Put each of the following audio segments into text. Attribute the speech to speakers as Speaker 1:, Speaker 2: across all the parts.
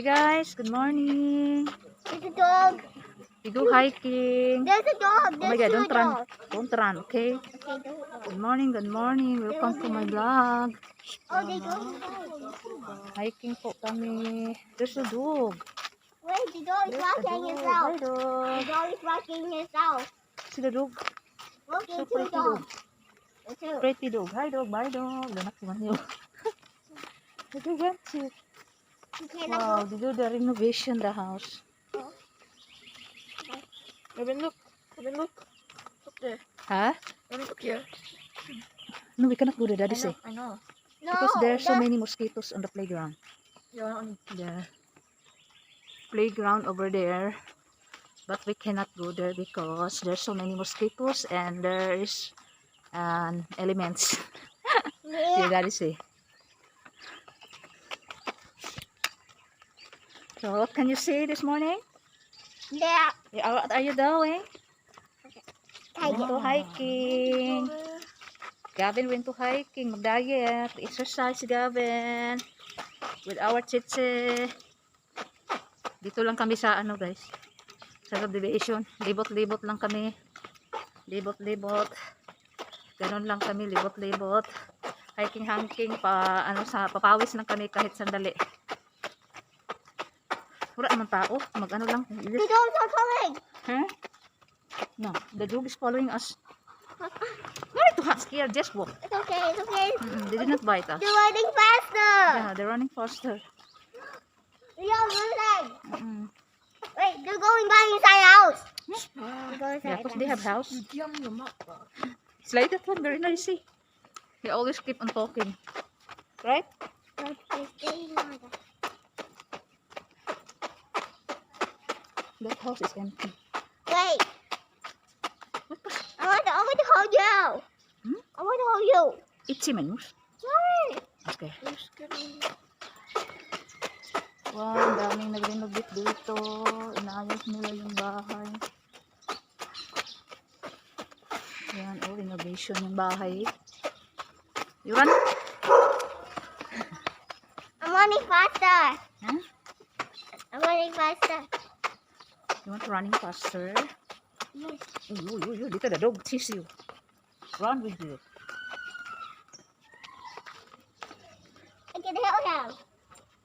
Speaker 1: guys, good morning.
Speaker 2: There's a dog.
Speaker 1: We go hiking.
Speaker 2: There's a dog.
Speaker 1: Oh my god,
Speaker 2: There's
Speaker 1: don't run, okay?
Speaker 2: Okay,
Speaker 1: Good morning, welcome to my vlog.
Speaker 2: Oh, they go.
Speaker 1: Hiking po kami. There's a dog.
Speaker 2: Wait, the dog is
Speaker 1: There's a
Speaker 2: rocking
Speaker 1: dog.
Speaker 2: himself.
Speaker 1: Hi
Speaker 2: The
Speaker 1: dog.
Speaker 2: dog is rocking himself.
Speaker 1: See the dog?
Speaker 2: Look
Speaker 1: So
Speaker 2: into the
Speaker 1: pretty
Speaker 2: dog.
Speaker 1: dog.
Speaker 2: There's two.
Speaker 1: Pretty dog. Hi dog, bye dog. Lanak naman yun. Look at that cute.
Speaker 2: You cannot
Speaker 1: Wow,
Speaker 2: go.
Speaker 1: they do the renovation the house.
Speaker 2: Oh.
Speaker 3: Robin, look. Robin, look. Look there.
Speaker 1: Huh?
Speaker 3: Robin, look here.
Speaker 1: No, we cannot go there, daddy
Speaker 3: I know,
Speaker 1: say.
Speaker 3: I know.
Speaker 2: No,
Speaker 1: Because there are so
Speaker 2: the-
Speaker 1: many mosquitoes on the playground.
Speaker 3: You're on.
Speaker 1: The playground over there, but we cannot go there because there's so many mosquitoes and there is elements. Your
Speaker 2: Yeah.
Speaker 1: daddy say. So what can you say this morning?
Speaker 2: Yeah.
Speaker 1: What are you doing?
Speaker 2: Tiger.
Speaker 1: Went to hiking. Gavin went to hiking, mag-diet, exercise si Gavin with our chiche. Dito lang kami sa ano guys, sa subdivision. Libot-libot lang kami. Libot-libot. Ganon lang kami, libot-libot. Hiking-hiking pa ano sa papawis lang kami kahit sandali. Wala naman tao, mag-ano lang.
Speaker 2: The dogs are coming.
Speaker 1: Huh? No, the dog is following us. Not too scared, just walk.
Speaker 2: It's okay. It's okay.
Speaker 1: They did not bite us.
Speaker 2: They're running faster.
Speaker 1: Yeah, they're running faster.
Speaker 2: Yeah, running.
Speaker 1: Mm-mm.
Speaker 2: Wait, they're going by inside house. They're going
Speaker 1: Yeah,
Speaker 2: inside
Speaker 1: because they have house.
Speaker 3: You diam your mouth.
Speaker 1: It's like that one, very noisy. They always keep on talking. Right? That house is empty.
Speaker 2: Wait. I want to hold you.
Speaker 1: Hmm?
Speaker 2: I want to hold you.
Speaker 1: Itchy manus.
Speaker 2: Sorry.
Speaker 1: Okay.
Speaker 3: You're scaring me.
Speaker 1: Wow, ang daming nag-renovate dito. Inaayos nila yung bahay. Yan, oh, renovation yung bahay. You run?
Speaker 2: I'm running faster.
Speaker 1: Huh?
Speaker 2: I'm running faster.
Speaker 1: You want running faster?
Speaker 2: Yes.
Speaker 1: You, dito the dog chase you. Run with you.
Speaker 2: I can help him.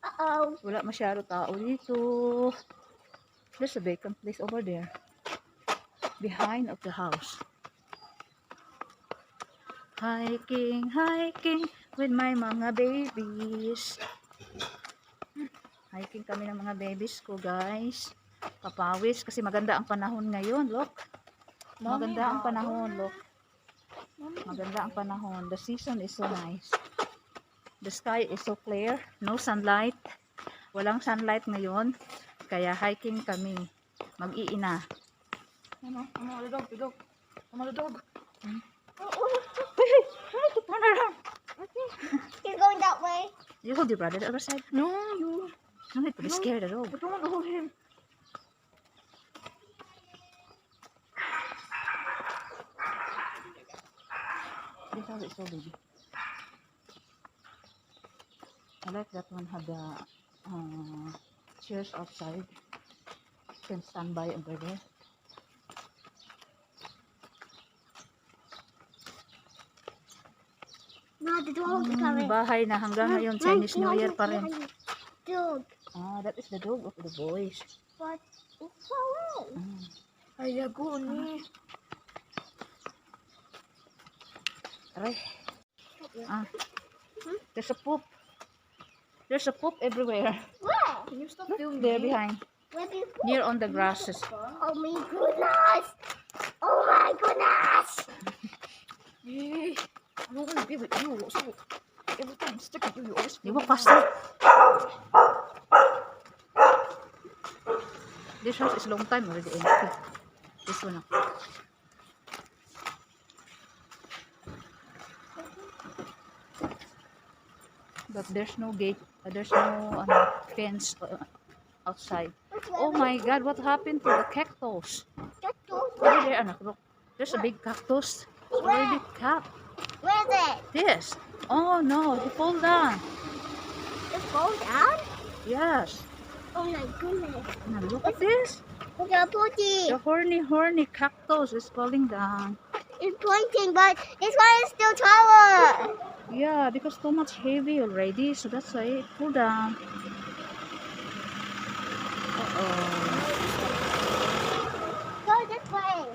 Speaker 2: Uh-oh.
Speaker 1: Wala masyado tao dito. There's a vacant place over there. Behind of the house. Hiking, hiking with my mga babies. Hiking kami ng mga babies ko, guys. Papawis kasi maganda ang panahon ngayon, look. Maganda ang panahon, look. Maganda ang panahon. The season is so nice. The sky is so clear. No sunlight. Walang sunlight ngayon. Kaya hiking kami. Mag-iina.
Speaker 3: Ano, the dog, the dog. The dog.
Speaker 1: Turn around.
Speaker 2: Okay. He's going that way.
Speaker 1: You hold your brother the other side.
Speaker 3: No, you.
Speaker 1: No need to be scared at all.
Speaker 3: I don't want to hold him.
Speaker 1: This house is so big. I like that one had the chairs outside. You can stand by over there.
Speaker 2: No, the dog is coming.
Speaker 1: Bahay na hanggang ngayon Chinese New Year pa rin.
Speaker 2: Dog.
Speaker 1: Ah, that is the dog of the boys.
Speaker 2: But it's so low.
Speaker 3: Ay, go ni.
Speaker 1: Aray. Ah. There's a poop. There's a poop everywhere.
Speaker 2: Where?
Speaker 3: Can you stop filming
Speaker 1: There
Speaker 3: me?
Speaker 1: behind.
Speaker 2: Where do you go?
Speaker 1: Near on the grasses.
Speaker 2: Oh my goodness. Oh my goodness.
Speaker 3: Hey, I don't want to be with you. So, every time I'm stick with you, you always
Speaker 1: You
Speaker 3: film
Speaker 1: walk
Speaker 3: me.
Speaker 1: faster. This house is long time already empty. This one. But there's no gate. There's no fence outside. Oh my God! What happened to the cactus? Over there, anak, look. There's a big cactus. It's already cut.
Speaker 2: Where is it?
Speaker 1: This. Oh no! It fall down.
Speaker 2: It goes down?
Speaker 1: Yes.
Speaker 2: Oh my goodness.
Speaker 1: Now look at this.
Speaker 2: Look at Pooty.
Speaker 1: The horny cactus is falling down.
Speaker 2: It's pointing, but this one is still taller.
Speaker 1: Yeah, because too much heavy already, so that's why it pulled down. Uh-oh.
Speaker 2: Go this way.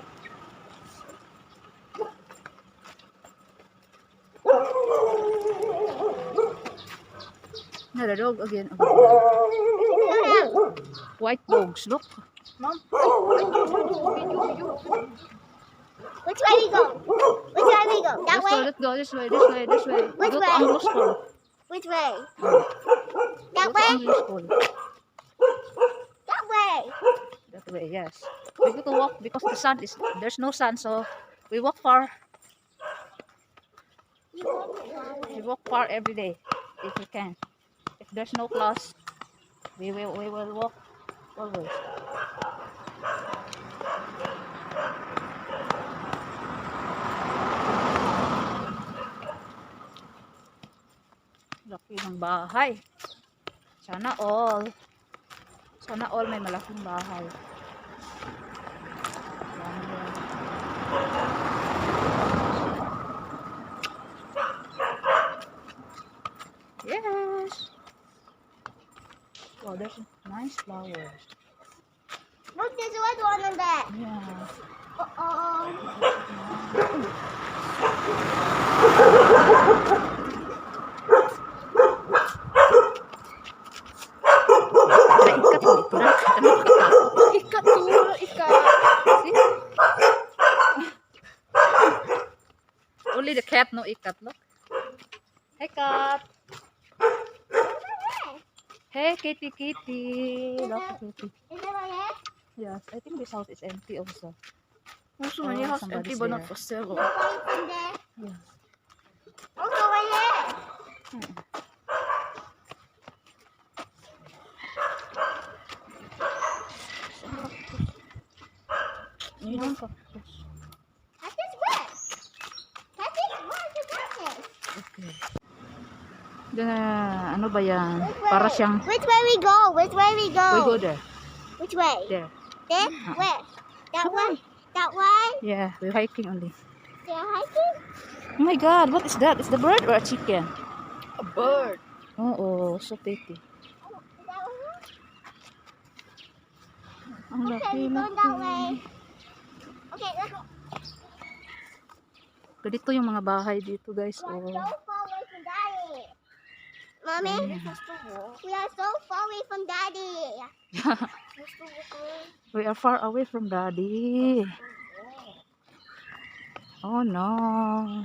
Speaker 1: Now the dog again.
Speaker 2: Go ahead.
Speaker 1: White dogs, look.
Speaker 3: Mom.
Speaker 2: Which way we go? Which way we go? That way?
Speaker 1: Let's go this way, this way, this way.
Speaker 2: Which
Speaker 1: Go
Speaker 2: way?
Speaker 1: to Anglo School.
Speaker 2: Which way?
Speaker 1: Go
Speaker 2: That
Speaker 1: to
Speaker 2: way?
Speaker 1: Anglo School.
Speaker 2: That way.
Speaker 1: That way, yes. We go to walk because the sun is, there's no sun, so we walk far. We walk far every day if we can. If there's no class, we will walk always. Laki ng bahay. Sana all may malaking bahay. Yes. Wow, there's nice flowers.
Speaker 2: Look, there's a red one on that.
Speaker 1: Yeah.
Speaker 2: Uh-oh.
Speaker 1: Ikat tuh, ikat. See? Only the cat no ikat, look. Hey cat. Hey kitty kitty. Look kitty.
Speaker 2: Is it right here?
Speaker 1: Yes, I think this house is empty also.
Speaker 3: Also, many house empty,
Speaker 1: somebody's
Speaker 3: but not
Speaker 1: there.
Speaker 3: for sale.
Speaker 2: Right from there.
Speaker 1: Yes.
Speaker 2: Also right here.
Speaker 1: You don't cactus.
Speaker 2: That's just wet. That's just wet. The cactus.
Speaker 1: Okay. Ano ba yan? Para siyang,
Speaker 2: Which way we go? Which way we go?
Speaker 1: we go there.
Speaker 2: Which way?
Speaker 1: There.
Speaker 2: There? Where? That way? That way?
Speaker 1: Yeah, we're hiking only.
Speaker 2: They're hiking?
Speaker 1: Oh my god, what is that? Is the bird or a chicken?
Speaker 3: A bird.
Speaker 1: Oh, so pretty.
Speaker 2: Oh, is that one?
Speaker 1: Ang
Speaker 2: Okay,
Speaker 1: laki,
Speaker 2: we're going that way.
Speaker 1: laki.
Speaker 2: Okay, let's go.
Speaker 1: Ganito yung mga bahay dito, guys.
Speaker 2: We are
Speaker 1: Oh.
Speaker 2: so far away from Daddy. Mommy,
Speaker 1: Yeah.
Speaker 2: we are so far away from Daddy.
Speaker 1: We are far away from Daddy. Oh no.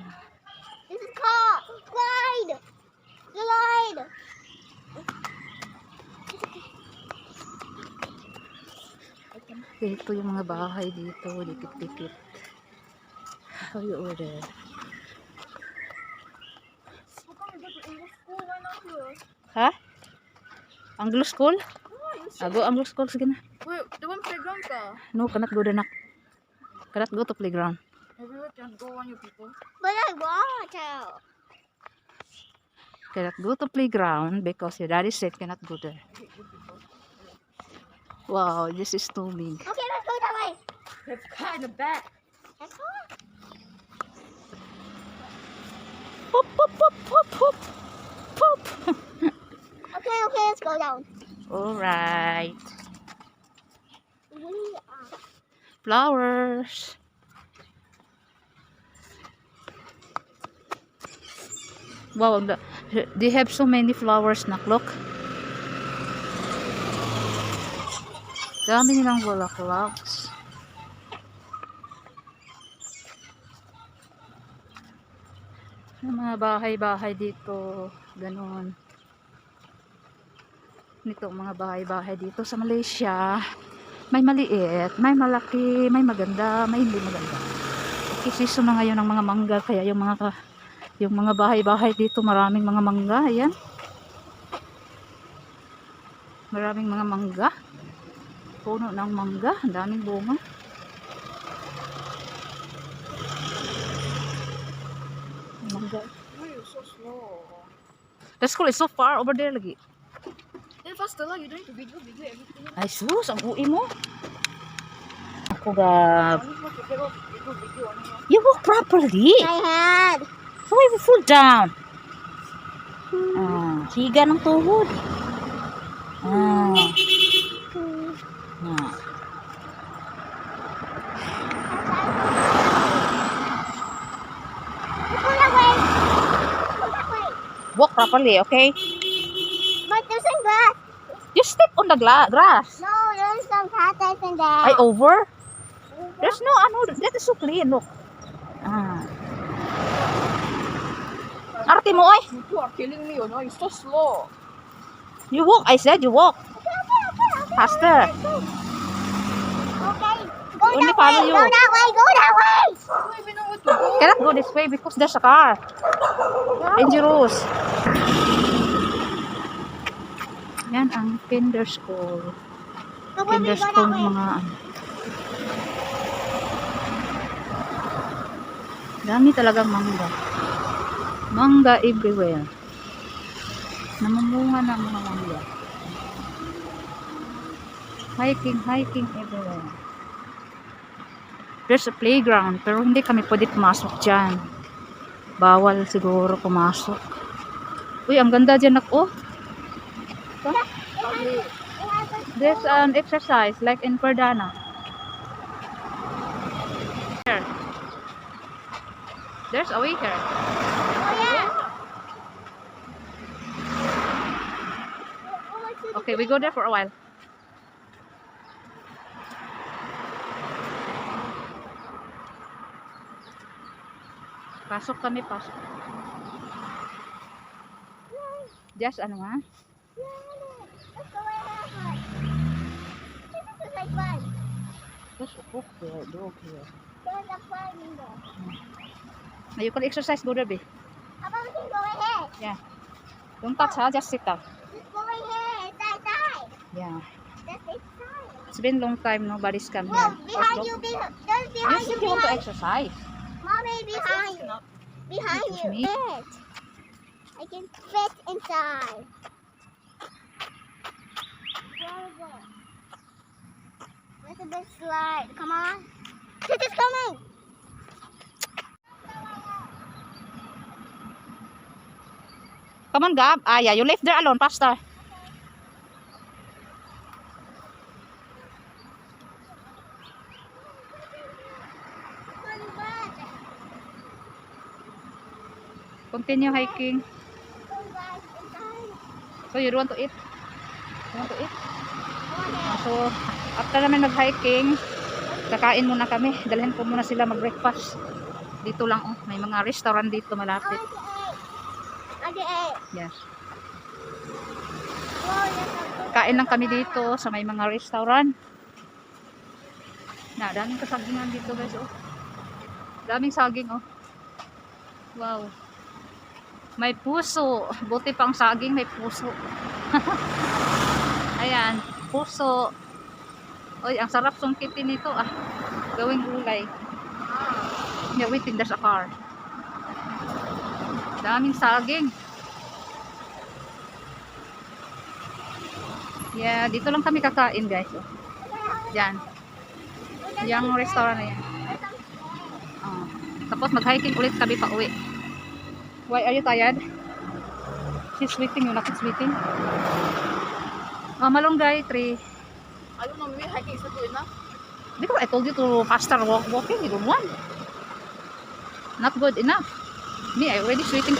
Speaker 2: This is called slide. Slide.
Speaker 1: Ito yung mga bahay dito, dikit-dikit. How you order? Ha? Anglo School? Go Anglo School, sige na.
Speaker 3: Wait, the one playground ka?
Speaker 1: No, cannot go there na. Cannot go to playground.
Speaker 3: Everywhere can go on you people.
Speaker 2: But I want to.
Speaker 1: Cannot go to playground because your daddy said cannot go there. Wow, this is too big.
Speaker 2: Okay, let's go that way.
Speaker 3: They've got in the back.
Speaker 2: Let's go.
Speaker 1: Pop, pop, pop, pop, pop, pop.
Speaker 2: Okay, let's go down.
Speaker 1: Alright.
Speaker 2: We are.
Speaker 1: Flowers. Wow, they have so many flowers na, look. Dami nilang bulaklaks. Yung mga bahay-bahay dito, ganun. Nito mga bahay-bahay dito sa Malaysia. May maliit, may malaki, may maganda, may hindi maganda. Okay, season na ngayon ng mga mangga, kaya yung mga bahay-bahay dito maraming mga mangga, ayan. Maraming mga mangga. Puno ng mangga, ang daming bunga. Mangga.
Speaker 3: Why are you so slow?
Speaker 1: The school is so far over there lagi.
Speaker 3: Then faster lah, you don't need to video everything.
Speaker 1: Ay sus, ang ui mo. Ako gab.
Speaker 3: Video, ano yun?
Speaker 1: You walk properly.
Speaker 2: My head.
Speaker 1: So why you fall down? Higa ng tuhod. Ah.
Speaker 2: Go that way. Go that way.
Speaker 1: Walk properly, okay?
Speaker 2: But there's some grass.
Speaker 1: You step on the grass.
Speaker 2: No, there's some cactus in there.
Speaker 1: Ay, over? There's no, that is so clean, look. Arte mo, ay.
Speaker 3: You are killing me, you know, you're so slow.
Speaker 1: You walk, I said you walk. Faster.
Speaker 2: Okay. Go
Speaker 1: Only
Speaker 2: that
Speaker 1: follow
Speaker 2: way.
Speaker 1: you.
Speaker 2: Go that way. Go that way.
Speaker 3: I don't even know what to do.
Speaker 1: Cannot go this way because there's a car. Dangerous. Yan ang kinder school.
Speaker 2: So when we
Speaker 1: Kinder
Speaker 2: go
Speaker 1: school
Speaker 2: that
Speaker 1: ng
Speaker 2: way.
Speaker 1: mga dami talagang mangga. Mangga everywhere. Namumunga ng mga mangga. Hiking everywhere. There's a playground pero hindi kami pwede pumasok dyan. Bawal siguro pumasok. Uy, ang ganda dyan ako. There's an exercise like in Perdana. Here. There's a way here.
Speaker 2: Oh yeah.
Speaker 1: Okay, we go there for a while. Pasok kami, pasok. Just ano ha?
Speaker 2: Let's go away that way. This is like fun.
Speaker 1: Just walk there, dog here.
Speaker 2: There's a fun in there.
Speaker 1: Now you can exercise, go there, be.
Speaker 2: How about we can go ahead?
Speaker 1: Yeah. Don't touch ha, just sit down.
Speaker 2: Just go ahead. It's that side.
Speaker 1: Yeah.
Speaker 2: That's this side.
Speaker 1: It's been long time nobody's come
Speaker 2: Well,
Speaker 1: here.
Speaker 2: behind you, there's
Speaker 1: You
Speaker 2: behind
Speaker 1: said
Speaker 2: you,
Speaker 1: you want to
Speaker 2: behind,
Speaker 1: exercise.
Speaker 2: Mommy, behind you. Behind
Speaker 1: Excuse
Speaker 2: you.
Speaker 1: me?
Speaker 2: Fit. I can fit inside. Where's the big slide? Come on. It is coming.
Speaker 1: Come on, Gab. Ah, yeah, you live there alone, Pastor. Continue hiking. So, you don't want to eat? You want to eat? So, after namin mag-hiking, kakain muna kami. Dalhin ko muna sila mag-breakfast. Dito lang, oh. May mga restaurant dito malapit. Yes. Kain lang kami dito sa may mga restaurant. Na, daming kasagingan dito, guys, oh. Daming saging, oh. Wow. May puso. Buti pang saging, may puso. Ayan, puso. Oy, ang sarap sungkitin nito, ah. Gawing gulay. Yeah, waiting, there's a car. Daming saging. Yeah, dito lang kami kakain, guys. Oh. Diyan. Yang restaurant na yan. Oh. Tapos mag-hiking ulit kami pa uwi. Why are you tired? She's sweating, you're not sweating. Malunggay, 3.
Speaker 3: I don't know, maybe hiking is not good enough.
Speaker 1: Because I told you to faster walking, you don't want. Not good enough. Me, I already sweating.